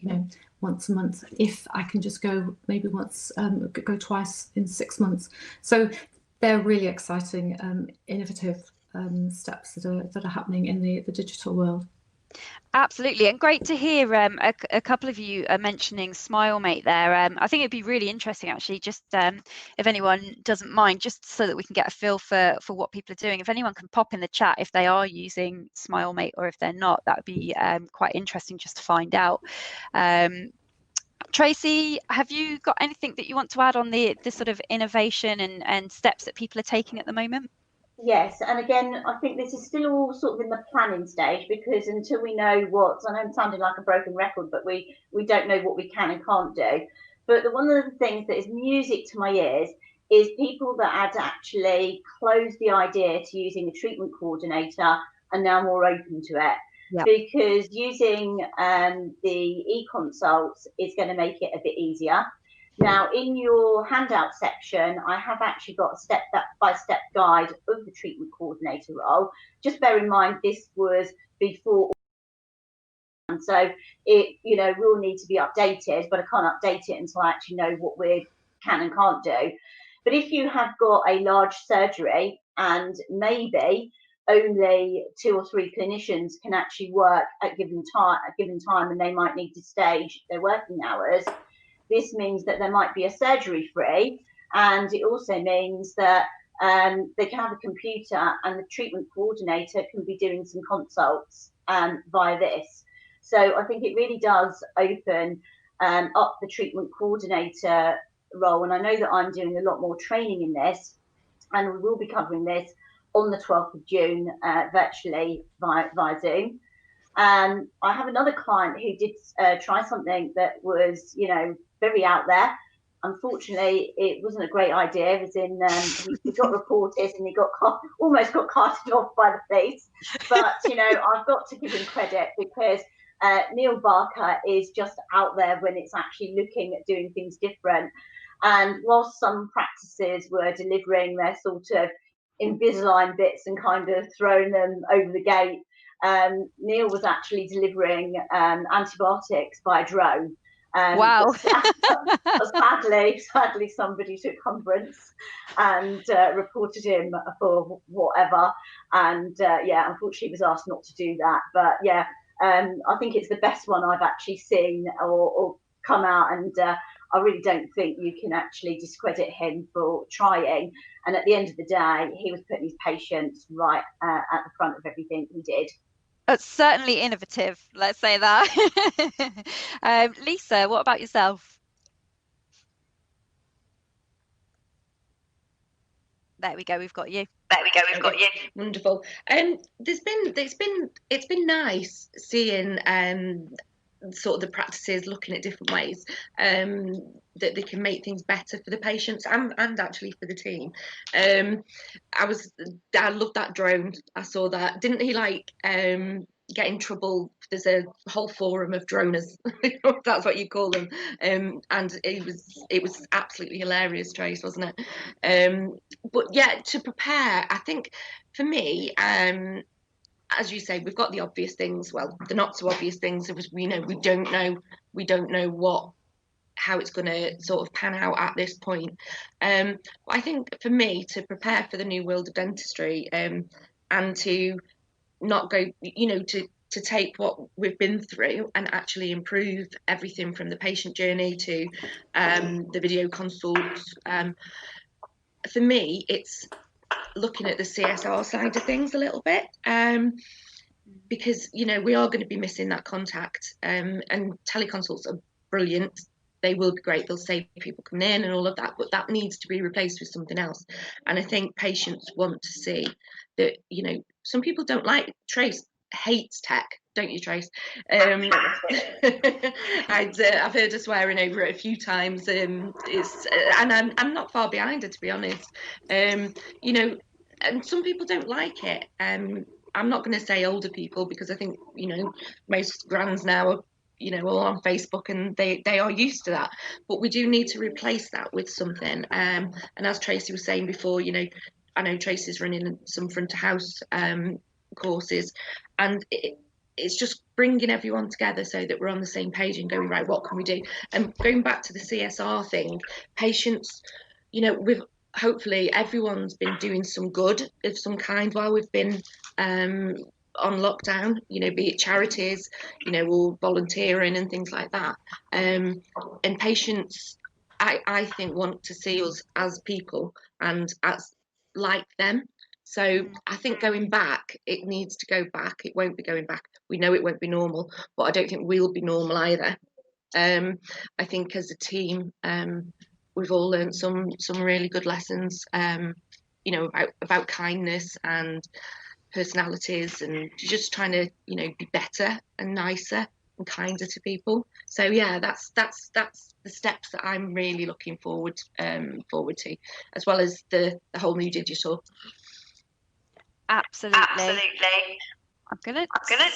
once a month, if I can just go maybe once, go twice in 6 months. So they're really exciting, innovative steps that are happening in the digital world. Absolutely, and great to hear a couple of you are mentioning SmileMate there. I think it'd be really interesting, actually, just if anyone doesn't mind, just so that we can get a feel for what people are doing. If anyone can pop in the chat if they are using SmileMate, or if they're not, that would be quite interesting just to find out. Tracy, have you got anything that you want to add on the sort of innovation and steps that people are taking at the moment? Yes, and again, I think this is still all sort of in the planning stage, because until we know what, I know I'm sounding like a broken record, but we don't know what we can and can't do. But one of the things that is music to my ears is people that had actually closed the idea to using a treatment coordinator are now more open to it. Yep. Because using the e-consults is going to make it a bit easier. Now, in your handout section, I have actually got a step-by-step guide of the treatment coordinator role. Just bear in mind, this was before, and so it, will need to be updated, but I can't update it until I actually know what we can and can't do. But if you have got a large surgery and maybe only 2 or 3 clinicians can actually work at a given time, and they might need to stage their working hours, this means that there might be a surgery free, and it also means that they can have a computer and the treatment coordinator can be doing some consults via this. So I think it really does open up the treatment coordinator role. And I know that I'm doing a lot more training in this, and we will be covering this on the 12th of June virtually via Zoom. I have another client who did try something that was, very out there. Unfortunately, it wasn't a great idea, as in he got reported and he almost got carted off by the police. But, I've got to give him credit, because Neil Barker is just out there when it's actually looking at doing things different. And whilst some practices were delivering their sort of Invisalign bits and kind of throwing them over the gate, Neil was actually delivering antibiotics by drone. Wow. Sadly, somebody took umbrance and reported him for whatever. And unfortunately, he was asked not to do that. But I think it's the best one I've actually seen or come out, and I really don't think you can actually discredit him for trying. And at the end of the day, he was putting his patients right at the front of everything he did. It's certainly innovative, let's say that. Lisa, what about yourself? There we go, we've got you. Wonderful. It's been nice seeing sort of the practices looking at different ways that they can make things better for the patients and actually for the team. I loved that drone. I saw that. Didn't he get in trouble? There's a whole forum of droners, if that's what you call them, and it was absolutely hilarious, Trace, wasn't it? But yeah, to prepare, I think for me, as you say, we've got the obvious things. Well, the not so obvious things. We don't know how it's going to sort of pan out at this point. I think for me, to prepare for the new world of dentistry, and to not go, to take what we've been through and actually improve everything from the patient journey to the video consults. For me, it's looking at the CSR side of things a little bit, because we are going to be missing that contact, and teleconsults are brilliant. They will be great. They'll save people coming in and all of that, but that needs to be replaced with something else. And I think patients want to see that, some people don't like, Trace hates tech, don't you, Trace? I've heard her swearing over it a few times. And I'm not far behind her, to be honest. And some people don't like it. I'm not going to say older people, because I think most grands now are all on Facebook and they are used to that. But we do need to replace that with something. And as Tracy was saying before, I know Tracy's running some front of house courses, and it's just bringing everyone together so that we're on the same page and going, right, what can we do? And going back to the CSR thing, patients, hopefully everyone's been doing some good of some kind while we've been on lockdown, be it charities, or volunteering and things like that. And patients, I think, want to see us as people and as like them. So I think going back, it needs to go back. It won't be going back. We know it won't be normal, but I don't think we'll be normal either. I think as a team, we've all learned some really good lessons you know, about kindness and personalities, and just trying to, you know, be better and nicer and kinder to people. So yeah, that's the steps that I'm really looking forward to, as well as the whole new digital. Absolutely. I'm gonna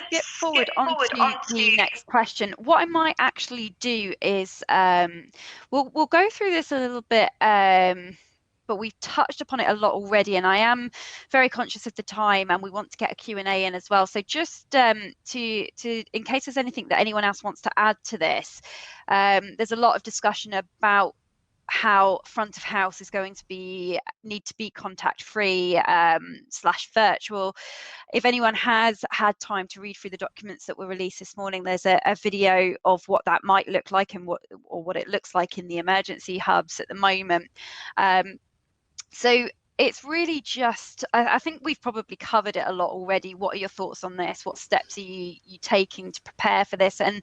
skip forward onto the next question. What I might actually do is we'll go through this a little bit, but we've touched upon it a lot already, and I am very conscious of the time, and we want to get a Q&A in as well. So just to in case there's anything that anyone else wants to add to this, there's a lot of discussion about how front of house is going to need to be contact free / virtual. If anyone has had time to read through the documents that were released this morning, there's a video of what that might look like and what it looks like in the emergency hubs at the moment. So it's really just, I think we've probably covered it a lot already. What are your thoughts on this? What steps are you taking to prepare for this? And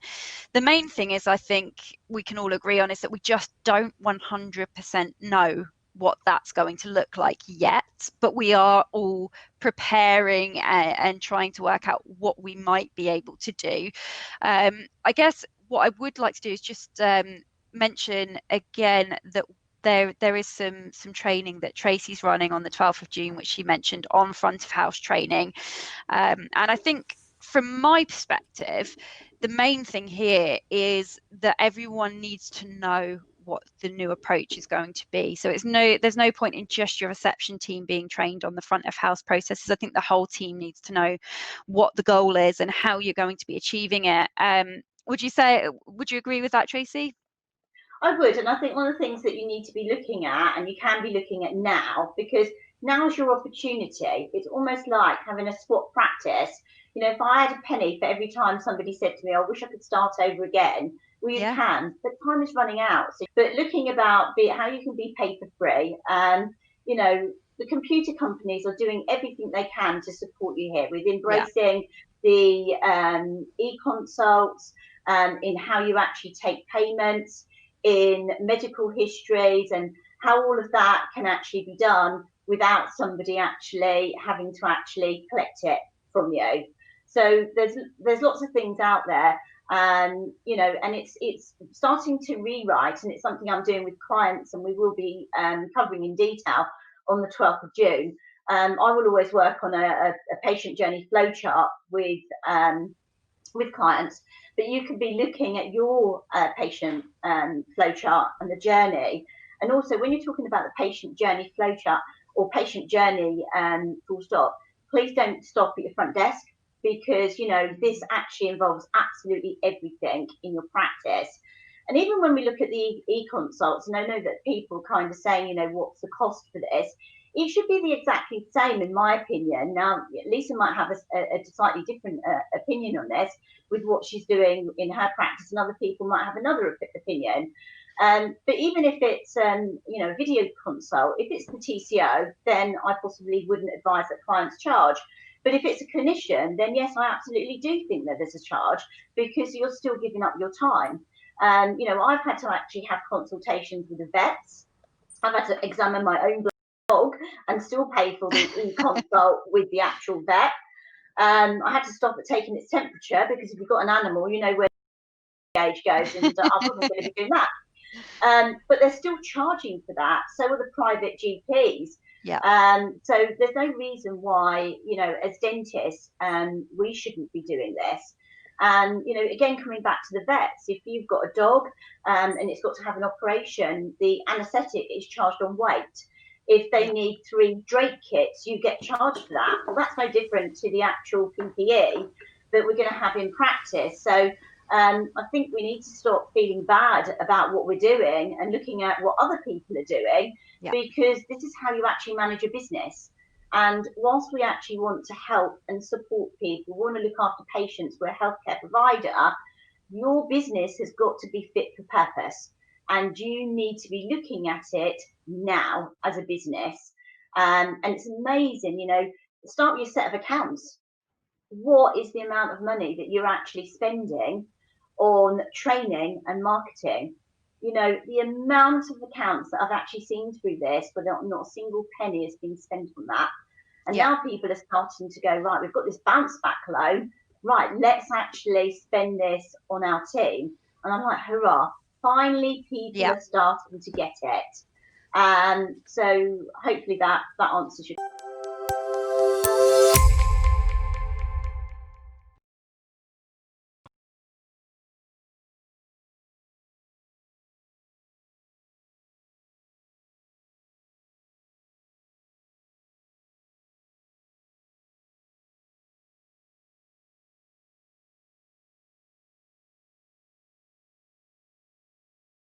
the main thing is, I think we can all agree on, is that we just don't 100% know what that's going to look like yet, but we are all preparing and trying to work out what we might be able to do. I guess what I would like to do is just mention again that there is some training that Tracy's running on the 12th of June, which she mentioned, on front of house training. And I think from my perspective, the main thing here is that everyone needs to know what the new approach is going to be. So there's no point in just your reception team being trained on the front of house processes. I think the whole team needs to know what the goal is and how you're going to be achieving it. Would you agree with that, Tracy? I would, and I think one of the things that you need to be looking at, and you can be looking at now, because now's your opportunity. It's almost like having a SWOT practice. You know, if I had a penny for every time somebody said to me, I wish I could start over again, well, you can, but time is running out. So, but looking about how you can be paper free, and, you know, the computer companies are doing everything they can to support you here with embracing the e-consults, in how you actually take payments, in medical histories, and how all of that can actually be done without somebody actually having to actually collect it from you. So there's lots of things out there, and you know, and it's starting to rewrite, and it's something I'm doing with clients, and we will be covering in detail on the 12th of June. I will always work on a patient journey flowchart with clients, but you could be looking at your patient flowchart and the journey. And also, when you're talking about the patient journey flowchart or patient journey full stop, please don't stop at your front desk, because, you know, this actually involves absolutely everything in your practice. And even when we look at the e-consults, and I know that people kind of saying, you know, what's the cost for this? It should be the exactly same, in my opinion. Now, Lisa might have a slightly different opinion on this with what she's doing in her practice, and other people might have another opinion. But even if it's, you know, a video consult, if it's the TCO, then I possibly wouldn't advise that clients charge. But if it's a clinician, then yes, I absolutely do think that there's a charge, because you're still giving up your time. You know, I've had to actually have consultations with the vets. I've had to examine my own dog and still pay for the e-consult with the actual vet. I had to stop at taking its temperature, because if you've got an animal, you know where the age goes, and I wasn't going to be doing that. But they're still charging for that. So are the private GPs. Yeah. So there's no reason why, you know, as dentists, we shouldn't be doing this. And, you know, again, coming back to the vets, if you've got a dog and it's got to have an operation, the anaesthetic is charged on weight. If they need 3 drape kits, you get charged for that. Well, that's no different to the actual PPE that we're going to have in practice. So I think we need to stop feeling bad about what we're doing and looking at what other people are doing, because this is how you actually manage a business. And whilst we actually want to help and support people, we want to look after patients, we're a healthcare provider, your business has got to be fit for purpose. And you need to be looking at it now as a business. And it's amazing, you know, start with your set of accounts. What is the amount of money that you're actually spending on training and marketing? you know, the amount of accounts that I've actually seen through this, where not a single penny has been spent on that. And now people are starting to go, right, we've got this bounce back loan, right, let's actually spend this on our team. And I'm like, hurrah, finally people are starting to get it. And so hopefully that answers your